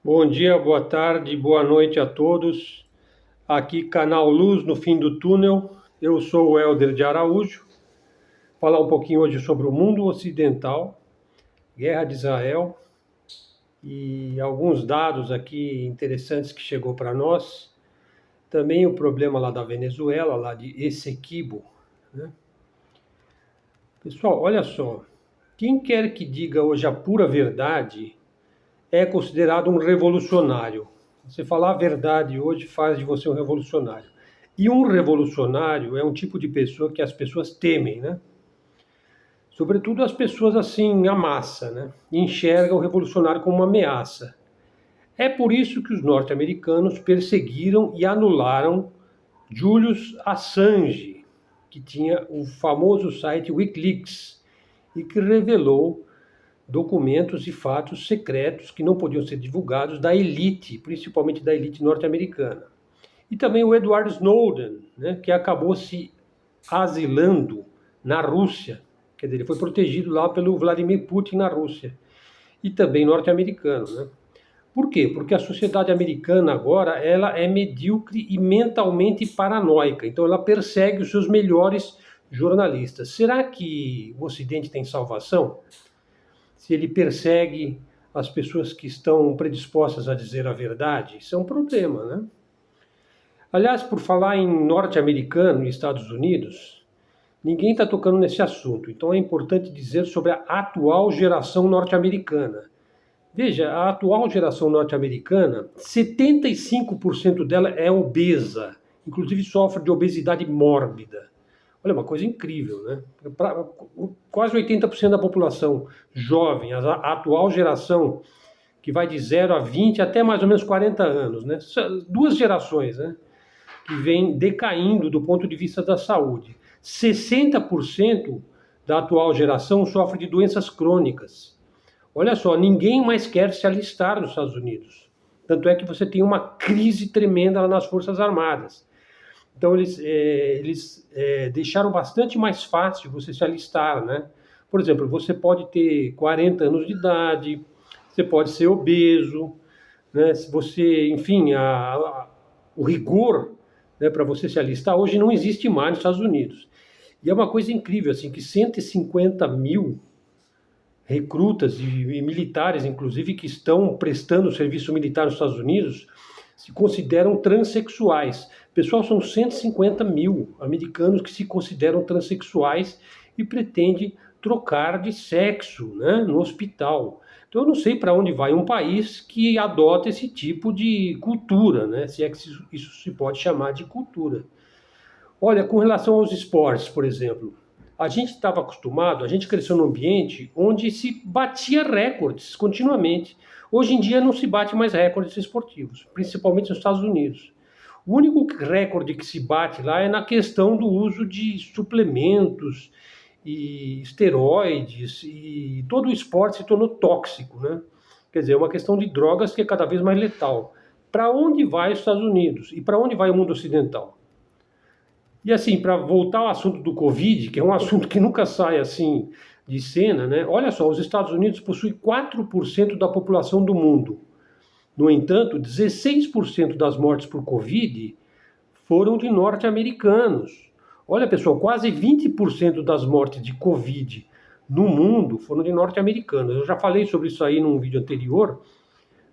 Bom dia, boa tarde, boa noite a todos. Aqui, canal Luz no Fim do Túnel. Eu sou o Helder de Araújo. Falar um pouquinho hoje sobre o mundo ocidental, guerra de Israel e alguns dados aqui interessantes que chegou para nós. Também o problema lá da Venezuela, lá de Essequibo, né? Pessoal, olha só. Quem quer que diga hoje a pura verdade é considerado um revolucionário. Você falar a verdade hoje faz de você um revolucionário. E um revolucionário é um tipo de pessoa que as pessoas temem, né? Sobretudo as pessoas assim, a massa, né? Enxergam o revolucionário como uma ameaça. É por isso que os norte-americanos perseguiram e anularam Julius Assange, que tinha o famoso site Wikileaks e que revelou documentos e fatos secretos que não podiam ser divulgados da elite, principalmente da elite norte-americana. E também o Edward Snowden, né, que acabou se asilando na Rússia. Quer dizer, ele foi protegido lá pelo Vladimir Putin na Rússia. E também norte-americano, né? Por quê? Porque a sociedade americana agora ela é medíocre e mentalmente paranoica. Então ela persegue os seus melhores jornalistas. Será que o Ocidente tem salvação? Se ele persegue as pessoas que estão predispostas a dizer a verdade, isso é um problema, né? Aliás, por falar em norte-americano e Estados Unidos, ninguém está tocando nesse assunto, então é importante dizer sobre a atual geração norte-americana. Veja, a atual geração norte-americana, 75% dela é obesa, inclusive sofre de obesidade mórbida. Olha, uma coisa incrível, né? Quase 80% da população jovem, a atual geração, que vai de 0 a 20 até mais ou menos 40 anos, né? Duas gerações, né? Que vem decaindo do ponto de vista da saúde. 60% da atual geração sofre de doenças crônicas. Olha só, ninguém mais quer se alistar nos Estados Unidos. Tanto é que você tem uma crise tremenda lá nas Forças Armadas. Então eles deixaram bastante mais fácil você se alistar, né? Por exemplo, você pode ter 40 anos de idade, você pode ser obeso, né? Se você, enfim, o rigor, né, para você se alistar hoje não existe mais nos Estados Unidos. E é uma coisa incrível, assim, que 150 mil recrutas e militares, inclusive, que estão prestando serviço militar nos Estados Unidos, se consideram transexuais. Pessoal, são 150 mil americanos que se consideram transexuais e pretendem trocar de sexo, né, no hospital. Então eu não sei para onde vai um país que adota esse tipo de cultura, né, se é que isso se pode chamar de cultura. Olha, com relação aos esportes, por exemplo, a gente estava acostumado, a gente cresceu num ambiente onde se batia recordes continuamente. Hoje em dia não se bate mais recordes esportivos, principalmente nos Estados Unidos. O único recorde que se bate lá é na questão do uso de suplementos e esteroides, e todo o esporte se tornou tóxico, né? Quer dizer, é uma questão de drogas que é cada vez mais letal. Para onde vai os Estados Unidos e para onde vai o mundo ocidental? E assim, para voltar ao assunto do Covid, que é um assunto que nunca sai assim de cena, né? Olha só, os Estados Unidos possuem 4% da população do mundo. No entanto, 16% das mortes por Covid foram de norte-americanos. Olha, pessoal, quase 20% das mortes de Covid no mundo foram de norte-americanos. Eu já falei sobre isso aí num vídeo anterior,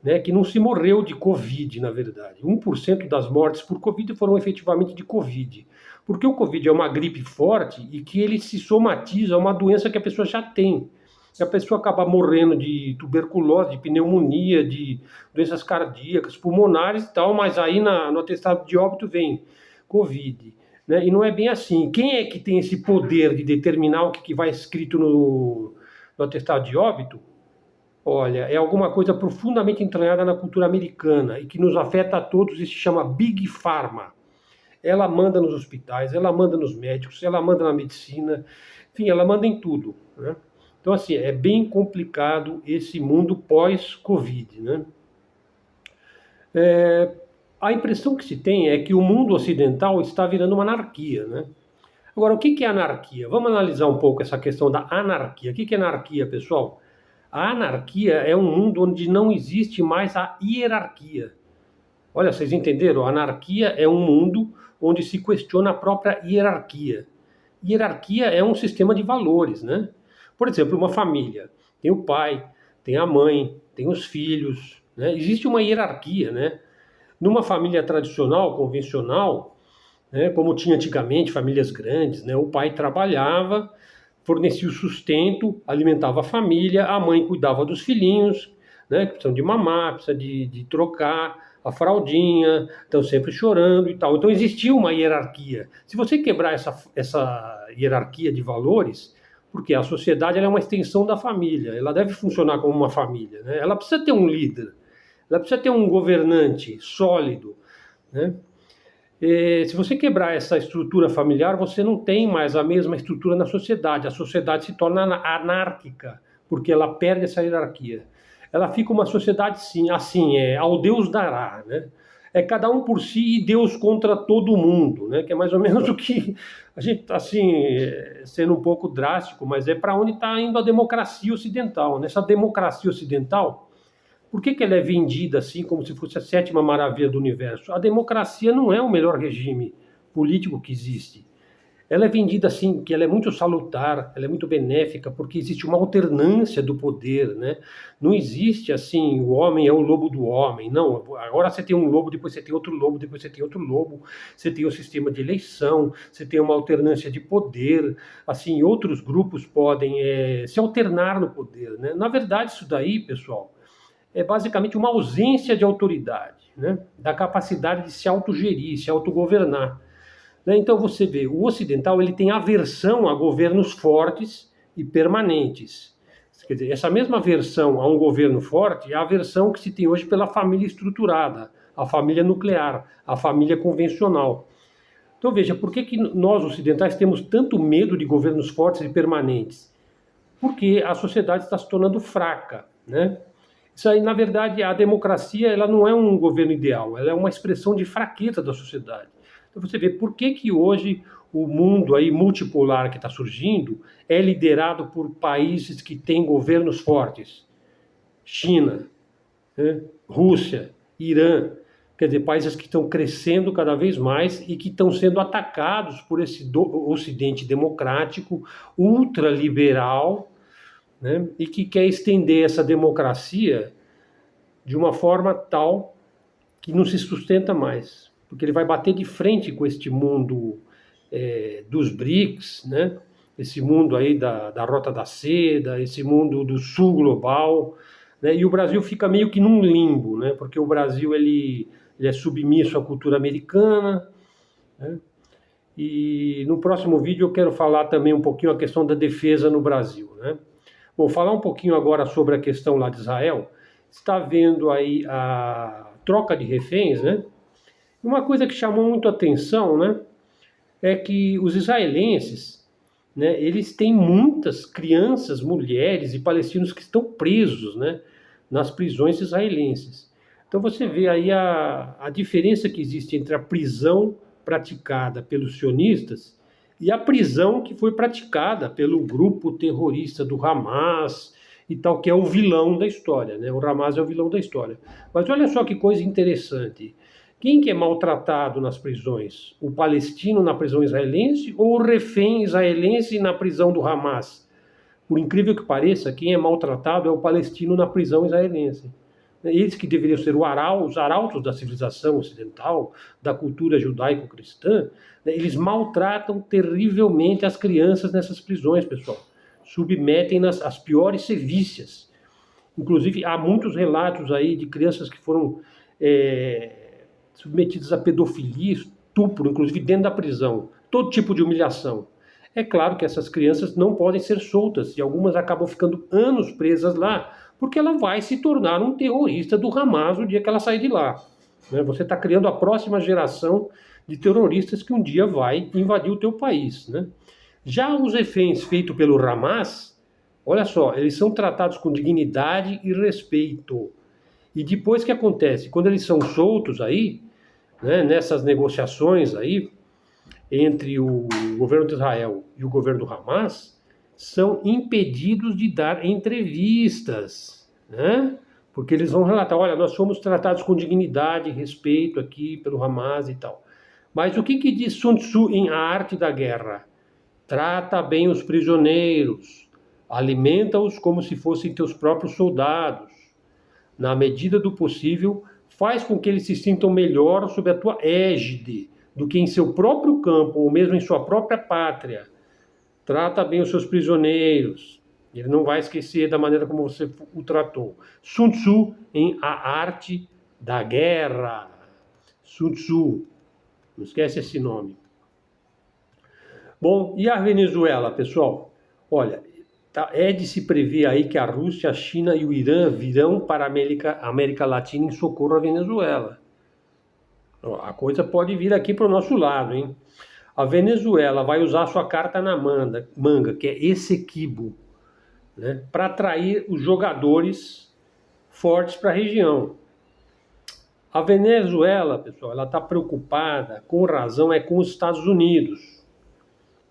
né, que não se morreu de Covid, na verdade. 1% das mortes por Covid foram efetivamente de Covid. Porque o Covid é uma gripe forte e que ele se somatiza a uma doença que a pessoa já tem. E a pessoa acaba morrendo de tuberculose, de pneumonia, de doenças cardíacas, pulmonares e tal, mas aí no atestado de óbito vem Covid. Né? E não é bem assim. Quem é que tem esse poder de determinar o que vai escrito no atestado de óbito? Olha, é alguma coisa profundamente entranhada na cultura americana e que nos afeta a todos e se chama Big Pharma. Ela manda nos hospitais, ela manda nos médicos, ela manda na medicina, enfim, ela manda em tudo, né? Então, assim, é bem complicado esse mundo pós-Covid, né? A impressão que se tem é que o mundo ocidental está virando uma anarquia, né? Agora, o que é anarquia? Vamos analisar um pouco essa questão da anarquia. O que é anarquia, pessoal? A anarquia é um mundo onde não existe mais a hierarquia. Olha, vocês entenderam? A anarquia é um mundo onde se questiona a própria hierarquia. Hierarquia é um sistema de valores, né? Por exemplo, uma família tem o pai, tem a mãe, tem os filhos, né? Existe uma hierarquia, né? Numa família tradicional, convencional, né, como tinha antigamente, famílias grandes, né, o pai trabalhava, fornecia o sustento, alimentava a família, a mãe cuidava dos filhinhos, né, que precisam de mamar, precisa de trocar a fraldinha, estão sempre chorando e tal. Então existia uma hierarquia. Se você quebrar essa hierarquia de valores, porque a sociedade ela é uma extensão da família, ela deve funcionar como uma família, né? Ela precisa ter um líder, ela precisa ter um governante sólido, né? Se você quebrar essa estrutura familiar, você não tem mais a mesma estrutura na sociedade. A sociedade se torna anárquica, porque ela perde essa hierarquia. Ela fica uma sociedade assim, ao Deus dará, né? É cada um por si e Deus contra todo mundo, né? Que é mais ou menos o que a gente está assim, sendo um pouco drástico, mas é para onde está indo a democracia ocidental. Nessa democracia ocidental, por que ela é vendida assim como se fosse a sétima maravilha do universo? A democracia não é o melhor regime político que existe. Ela é vendida assim, que ela é muito salutar, ela é muito benéfica, porque existe uma alternância do poder, né? Não existe assim, o homem é o lobo do homem. Não, agora você tem um lobo, depois você tem outro lobo, depois você tem outro lobo. Você tem o sistema de eleição, você tem uma alternância de poder. Assim, outros grupos podem se alternar no poder, né? Na verdade, isso daí, pessoal, é basicamente uma ausência de autoridade, né? Da capacidade de se autogerir, se autogovernar. Né? Então você vê, o ocidental ele tem aversão a governos fortes e permanentes. Quer dizer, essa mesma aversão a um governo forte é a aversão que se tem hoje pela família estruturada, a família nuclear, a família convencional. Então veja, por que nós ocidentais temos tanto medo de governos fortes e permanentes? Porque a sociedade está se tornando fraca, né? Isso aí, na verdade, a democracia ela não é um governo ideal, ela é uma expressão de fraqueza da sociedade. Então você vê por que hoje o mundo aí multipolar que está surgindo é liderado por países que têm governos fortes. China, né? Rússia, Irã, quer dizer, países que estão crescendo cada vez mais e que estão sendo atacados por esse ocidente democrático, ultraliberal, né? E que quer estender essa democracia de uma forma tal que não se sustenta mais, porque ele vai bater de frente com este mundo dos BRICS, né? Esse mundo aí da Rota da Seda, esse mundo do Sul global, né? E o Brasil fica meio que num limbo, né? Porque o Brasil ele é submisso à cultura americana, né? E no próximo vídeo eu quero falar também um pouquinho a questão da defesa no Brasil, né? Bom, falar um pouquinho agora sobre a questão lá de Israel. Está vendo aí a troca de reféns, né? Uma coisa que chamou muito a atenção, né, é que os israelenses, né, eles têm muitas crianças, mulheres e palestinos que estão presos, né, nas prisões israelenses. Então você vê aí a diferença que existe entre a prisão praticada pelos sionistas e a prisão que foi praticada pelo grupo terrorista do Hamas e tal, que é o vilão da história, né? O Hamas é o vilão da história. Mas olha só que coisa interessante. Quem que é maltratado nas prisões? O palestino na prisão israelense ou o refém israelense na prisão do Hamas? Por incrível que pareça, quem é maltratado é o palestino na prisão israelense. Eles que deveriam ser os arautos da civilização ocidental, da cultura judaico-cristã, né, eles maltratam terrivelmente as crianças nessas prisões, pessoal. Submetem-nas às piores sevícias. Inclusive, há muitos relatos aí de crianças que foram submetidas a pedofilia, estupro, inclusive dentro da prisão. Todo tipo de humilhação. É claro que essas crianças não podem ser soltas e algumas acabam ficando anos presas lá, porque ela vai se tornar um terrorista do Hamas no dia que ela sair de lá. Você está criando a próxima geração de terroristas que um dia vai invadir o teu país, né? Já os reféns feitos pelo Hamas, olha só, eles são tratados com dignidade e respeito. E depois o que acontece? Quando eles são soltos aí, né, nessas negociações aí, entre o governo de Israel e o governo do Hamas, são impedidos de dar entrevistas, né? Porque eles vão relatar, olha, nós fomos tratados com dignidade e respeito aqui pelo Hamas e tal. Mas o que diz Sun Tzu em A Arte da Guerra? Trata bem os prisioneiros, alimenta-os como se fossem teus próprios soldados. Na medida do possível, faz com que eles se sintam melhor sob a tua égide do que em seu próprio campo ou mesmo em sua própria pátria. Trata bem os seus prisioneiros. Ele não vai esquecer da maneira como você o tratou. Sun Tzu em A Arte da Guerra. Sun Tzu. Não esquece esse nome. Bom, e a Venezuela, pessoal? Olha, é de se prever aí que a Rússia, a China e o Irã virão para a América Latina em socorro à Venezuela. A coisa pode vir aqui para o nosso lado, hein? A Venezuela vai usar sua carta na manga, que é Essequibo, né, para atrair os jogadores fortes para a região. A Venezuela, pessoal, ela está preocupada, com razão, com os Estados Unidos.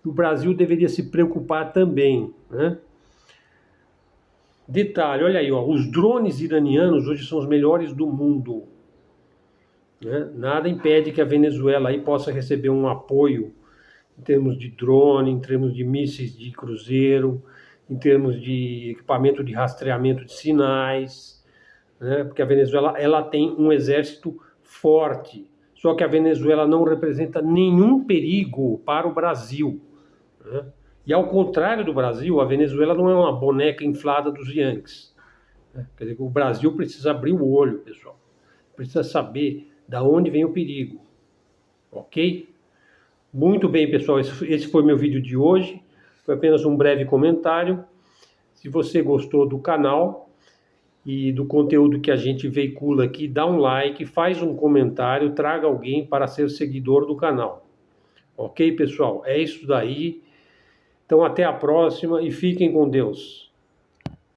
O Brasil deveria se preocupar também, né? Detalhe, olha aí, ó, os drones iranianos hoje são os melhores do mundo, né? Nada impede que a Venezuela aí possa receber um apoio em termos de drone, em termos de mísseis de cruzeiro, em termos de equipamento de rastreamento de sinais, né? Porque a Venezuela ela tem um exército forte, só que a Venezuela não representa nenhum perigo para o Brasil, né? E ao contrário do Brasil, a Venezuela não é uma boneca inflada dos Yankees, né? Quer dizer, o Brasil precisa abrir o olho, pessoal. Precisa saber da onde vem o perigo. Ok? Muito bem, pessoal. Esse foi meu vídeo de hoje. Foi apenas um breve comentário. Se você gostou do canal e do conteúdo que a gente veicula aqui, dá um like, faz um comentário, traga alguém para ser seguidor do canal. Ok, pessoal? É isso daí. Então, até a próxima e fiquem com Deus.